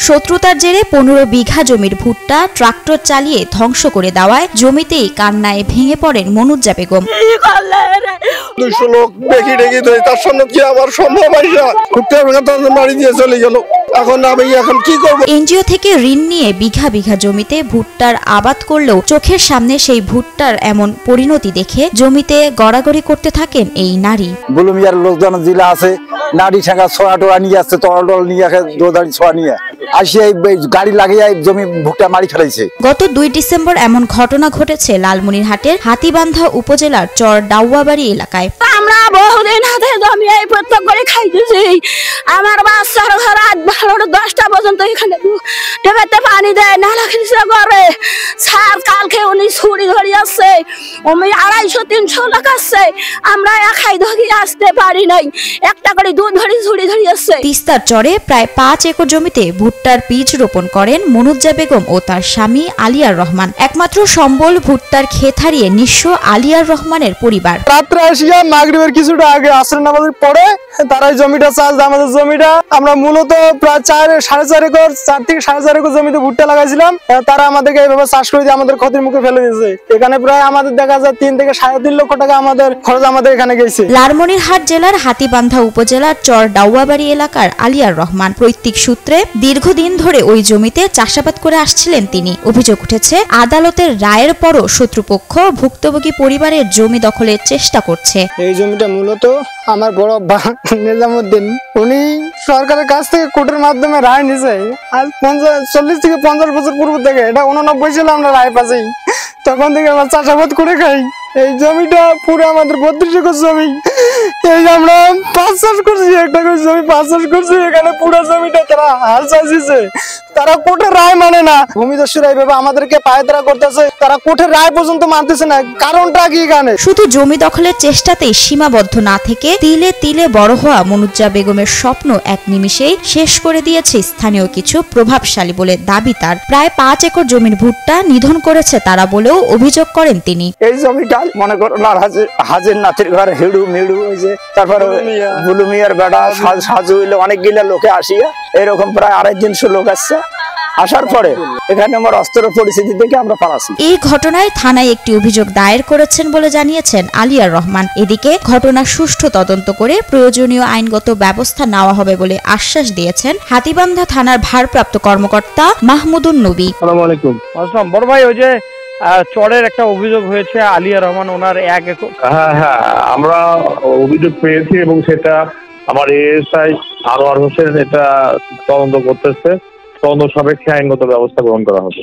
শত্রুতার জেরে 15 বিঘা জমির ভুট্টা ট্রাক্টর চালিয়ে ধ্বংস করে দেওয়ায় জমিতেই কান্নায় ভেঙে পড়েন মনুজ্জা বেগম। 200 লোক দেখি তার সামনে কি আবার সম্ভব বাড়ি দিয়ে চলে গেল। এখন কি করব? এনজিও থেকে ঋণ নিয়ে বিঘা বিঘা জমিতে ভুট্টার আবাদ করলেও চোখের সামনে সেই ভুট্টার এমন পরিণতি দেখে জমিতে গড়াগড়ি করতে থাকেন এই নারী। বুলুমিয়ার লোকজন জেলা আছে, নারী ঠেঙ্গা ছোয়া টোয়া নিয়ে আসছে, তল নিয়ে দোদারি ছোয়া নিয়ে আসিয়া গাড়ি লাগিয়ে জমি ভুট্টা মারি ফেলাইছে। গত 2 ডিসেম্বর এমন ঘটনা ঘটেছে লালমনিরহাটের হাতীবান্ধা উপজেলার চর ডাউয়াবাড়ি এলাকায়। আমরা বহুদিন হাতে জমি এই প্রত্যেক করে খাইতেছি। আমার বাচ্চার ঘর রাত 10টা পর্যন্ত এখানে টেবিতে পানি দেয়, নালা খিসা করে। স্যার কালকে উনি ছুরি ধরি আসছে, আমি 250-300 লোক আসছে, আমরা খাই ধরি আসতে পারি নাই, একটা করে দুধ ধরি ছুরি ধরি আসছে। তিস্তার চরে প্রায় 5 একর জমিতে ভুট্টার বীজ রোপণ করেন মনুজ্জা বেগম ও তার স্বামী আলিয়ার রহমান। একমাত্র সম্বল ভুট্টার ক্ষেত হারিয়ে নিঃস্ব আলিয়ার রহমানের পরিবার। রাত্রে আসিয়া মাগরিবের কিছুটা আগে আসর নামাজের পরে তারা জমিটা চাষ, আমাদের জমিটা আমরা মূলত প্রায় 4.5 একর 4 থেকে 4.5 একর জমিতে ভুট্টা লাগাইছিলাম। তারা আমাদেরকে এইভাবে চাষ করে দিয়ে আমাদের ক্ষতির মুখে ফেলে দিয়েছে। এখানে প্রায় আমাদের দেখা যায় 3 থেকে 3.5 লক্ষ টাকা আমাদের খরচ আমাদের এখানে গেছে। লালমনিরহাট জেলার হাতীবান্ধা উপজেলার চর ডাউয়াবাড়ি এলাকার আলিয়ার রহমান পৈতৃক সূত্রে দীর্ঘদিন ধরে ওই জমিতে চাষাবাদ করে আসছিলেন তিনি। অভিযোগ উঠেছে আদালতের রায়ের পরও শত্রুপক্ষ ভুক্তভোগী পরিবারের জমি দখলের চেষ্টা করছে। এই জমিটা মূলত আমার বড় নিজামুদ্দিন, উনি সরকারের কাছ থেকে কোর্টের মাধ্যমে রায় নিছে। আজ 40 থেকে 50 বছর পূর্ব থেকে, এটা 89 সালে আমরা রায় পাচ্ছি, তখন থেকে আমরা চাষাবাদ করে খাই। এই জমিটা পুরো আমাদের 32 একর জমি। এই আমরা 5 চাষ করছি, একটা করে জমি 5 চাষ করছি। এখানে পুরো জমিটা তারা হাল চাষিছে, তারা কোর্টের রায় মানে না। ভূমিদস্যুরা এইভাবে আমাদেরকে পায়তারা করতেছে, তারা কোর্টের রায় পর্যন্ত মানতেছে না। কারণটা কি? এখানে শুধু জমি দখলের চেষ্টাতেই সীমাবদ্ধ না থেকে তিলে তিলে বড় হওয়া মনুজ্জা বেগমের স্বপ্ন এক নিমিষেই শেষ করে দিয়েছে স্থানীয় কিছু প্রভাবশালী বলে দাবি তার। প্রায় 5 একর জমির ভুট্টা নিধন করেছে তারা বলেও অভিযোগ করেন তিনি। এই জমিটা মনে করো হাজির নাতির ঘর হেড়ু মেড়ু হয়েছে, তারপরে বুলুমিয়ার বেড়া সাজু হইলে অনেকগুলা লোকে আসিয়া এরকম প্রায় 250 লোক আসছে। আসার পরে এখানে আমার অস্ত্র পরিস্থিতি দেখে আমরা পালাচ্ছি। এই ঘটনায় থানায় একটি অভিযোগ দায়ের করেছেন বলে জানিয়েছেন আলিয়ার রহমান। এদিকে ঘটনা সুষ্ঠু তদন্ত করে প্রয়োজনীয় আইনগত ব্যবস্থা নেওয়া হবে বলে আশ্বাস দিয়েছেন হাতীবান্ধা থানার ভারপ্রাপ্ত কর্মকর্তা মাহমুদুন নবী। আসসালামু আলাইকুম। আসসালাম। বড় ভাই, ওই যে চরের একটা অভিযোগ হয়েছে আলিয়া রহমান ওনার 1 একর। হ্যাঁ, আমরা অভিযোগ পেয়েছি এবং সেটা আমার এএসআই আনোয়ার হোসেন এটা তদন্ত করতেছে। তদন্ত সাপেক্ষে আইনগত ব্যবস্থা গ্রহণ করা হবে।